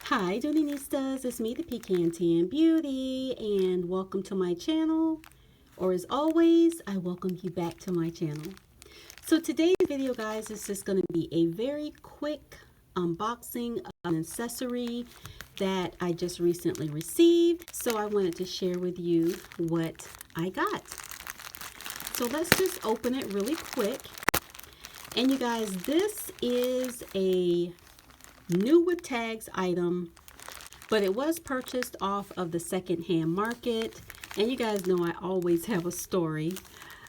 Hi Doonistas, it's me the Pecan Tan Beauty and welcome to my channel, or as always I welcome you back to my channel. So today's video guys is just going to be a very quick unboxing of an accessory that I just recently received, so I wanted to share with you what I got. So let's just open it really quick. And you guys, this is a new with tags item, but it was purchased off of the secondhand market. And you guys know I always have a story.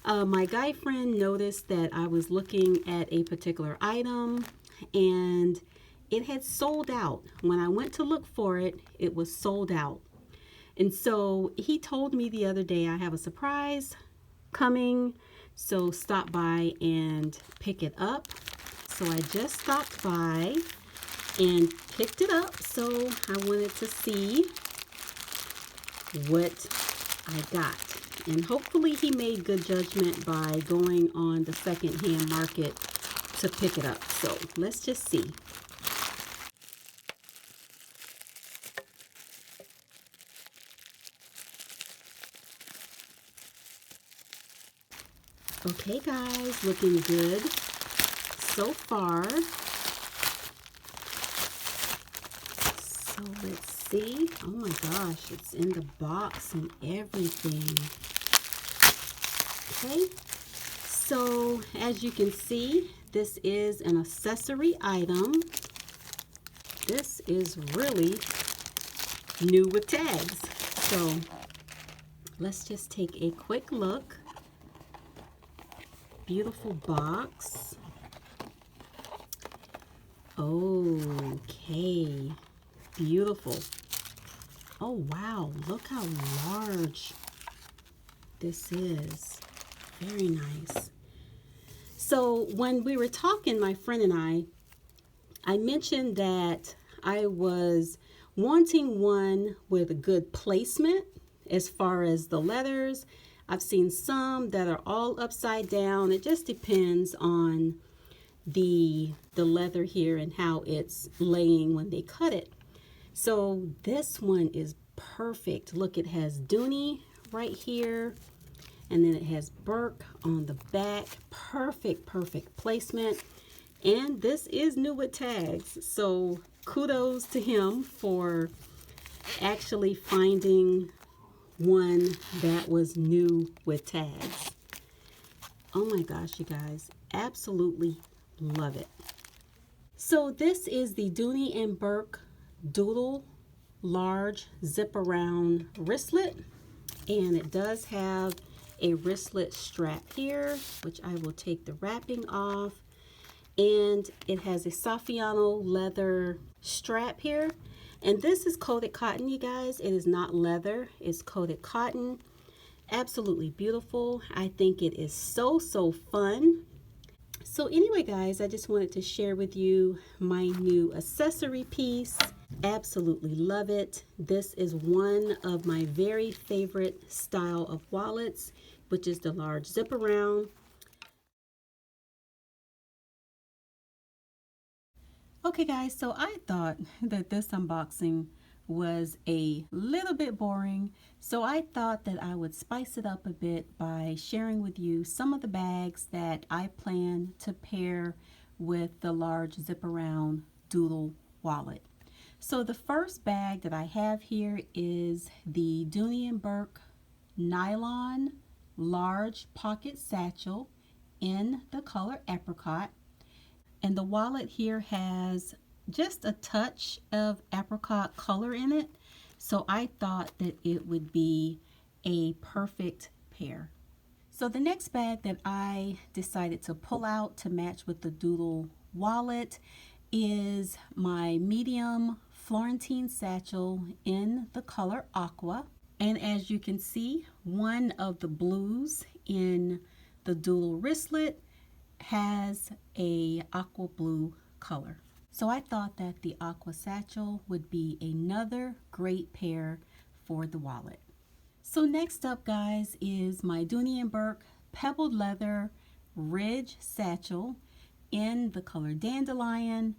My guy friend noticed that I was looking at a particular item and it had sold out. When I went to look for it, it was sold out. And so he told me the other day, I have a surprise coming, so stop by and pick it up. So I just stopped by and picked it up, so I wanted to see what I got. And hopefully he made good judgment by going on the secondhand market to pick it up. So let's just see. Okay guys, looking good so far. So let's see. Oh my gosh, it's in the box and everything. Okay, so as you can see, this is an accessory item. This is really new with tags. So let's just take a quick look. Beautiful box. Okay. Beautiful. Oh wow, look how large this is. Very nice. So when we were talking, my friend and I mentioned that I was wanting one with a good placement as far as the letters. I've seen some that are all upside down. It just depends on the leather here and how it's laying when they cut it. So this one is perfect. Look, it has Dooney right here, and then it has Burke on the back. Perfect placement. And this is new with tags. So kudos to him for actually finding one that was new with tags. Oh my gosh, you guys, absolutely love it. So this is the Dooney Bourke Doodle large zip around wristlet, and it does have a wristlet strap here, which I will take the wrapping off, and it has a Saffiano leather strap here, and this is coated cotton, you guys. It is not leather, it's coated cotton. Absolutely beautiful. I think it is so fun. So anyway guys, I just wanted to share with you my new accessory piece. Absolutely love it. This is one of my very favorite style of wallets, which is the large zip around. Okay guys, so I thought that this unboxing was a little bit boring, so I thought that I would spice it up a bit by sharing with you some of the bags that I plan to pair with the large zip around Doodle wallet. So the first bag that I have here is the Dooney Bourke Nylon large pocket satchel in the color apricot. And the wallet here has just a touch of apricot color in it, so I thought that it would be a perfect pair. So the next bag that I decided to pull out to match with the Doodle wallet is my medium Florentine satchel in the color aqua. And as you can see, one of the blues in the Doodle wristlet has a aqua blue color. So I thought that the aqua satchel would be another great pair for the wallet. So next up guys is my Dooney Bourke Pebbled leather ridge satchel in the color Dandelion,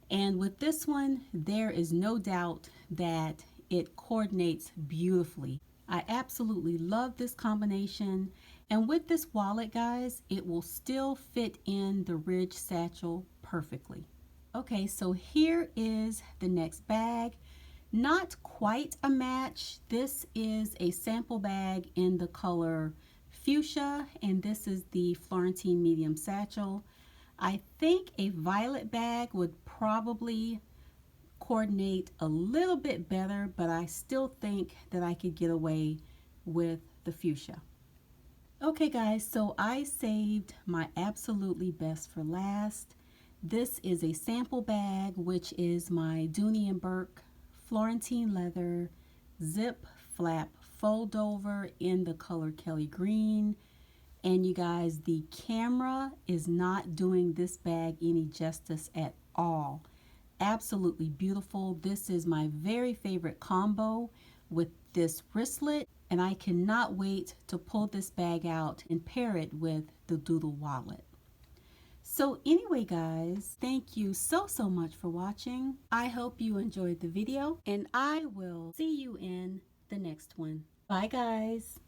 And with this one, there is no doubt that it coordinates beautifully. I absolutely love this combination. And with this wallet, guys, it will still fit in the Ridge satchel perfectly. Okay, so here is the next bag. Not quite a match. This is a sample bag in the color fuchsia, and this is the Florentine medium satchel. I think a violet bag would probably coordinate a little bit better, but I still think that I could get away with the fuchsia. Okay guys, so I saved my absolutely best for last. This is a sample bag, which is my Dooney Bourke Florentine leather zip flap fold over in the color Kelly green. And you guys, the camera is not doing this bag any justice at all. Absolutely beautiful. This is my very favorite combo with this wristlet, and I cannot wait to pull this bag out and pair it with the Doodle wallet. So anyway guys, thank you so much for watching. I hope you enjoyed the video, and I will see you in the next one. Bye guys.